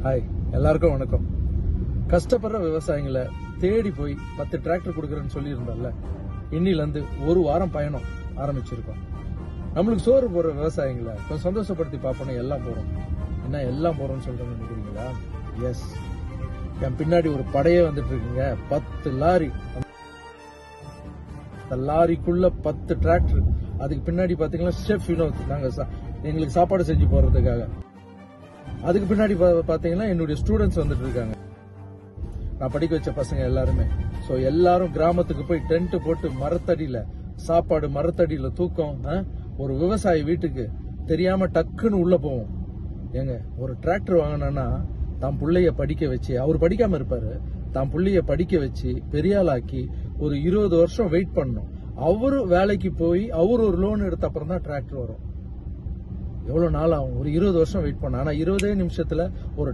Hi, எல்லாருக்கும் வணக்கம். கஷ்டப்படுற விவசாயிகளை தேடி போய் 10 டிராக்டர் கொடுக்குறேன்னு சொல்லியிருந்தோம்ல, இன்னிலிருந்து ஒரு வாரம் பயணம் ஆரம்பிச்சிருக்கோம். நம்மளுக்கு சோறு போடுற விவசாயிகளை கொஞ்சம் சந்தோஷப்படுத்தி பார்ப்போம். எல்லாம் போறோம். என்ன எல்லாம் போறோம்னு சொல்றேன்னு நினைக்கிறீங்களா? எஸ், என் பின்னாடி ஒரு படையே வந்துட்டு இருக்குங்க. 10 லாரி. அந்த லாரிக்குள்ள 10 டிராக்டர். அதுக்கு பின்னாடி பாத்தீங்கன்னா ஷெஃப் வினோத், நாங்க எங்களுக்கு சாப்பாடு செஞ்சு போறதுக்காக. அதுக்கு பின்னாடி பாத்தீங்கன்னா என்னுடைய ஸ்டூடெண்ட்ஸ் வந்துட்டு இருக்காங்க, நான் படிக்க வச்ச பசங்க எல்லாருமே. சோ எல்லாரும் கிராமத்துக்கு போய் டென்ட் போட்டு மரத்தடியில சாப்பாடு, மரத்தடியில தூக்கம். ஒரு விவசாயி வீட்டுக்கு தெரியாம டக்குன்னு உள்ள போவோம். ஏங்க, ஒரு டிராக்டர் வாங்கினா தான் புள்ளைய படிக்க வச்சு, அவர் படிக்காம இருப்பாரு, தான் புள்ளைய படிக்க வச்சு பெரியாளாக்கி ஒரு 20 வருஷம் வெயிட் பண்ணணும். அவரு வேலைக்கு போய் அவர் ஒரு லோன் எடுத்த அப்புறம் தான் டிராக்டர் வரும். எவ்வளவு நாள் ஆகும்? ஒரு 20 வருஷம் வெயிட் பண்ண. ஆனா 20 நிமிஷத்துல ஒரு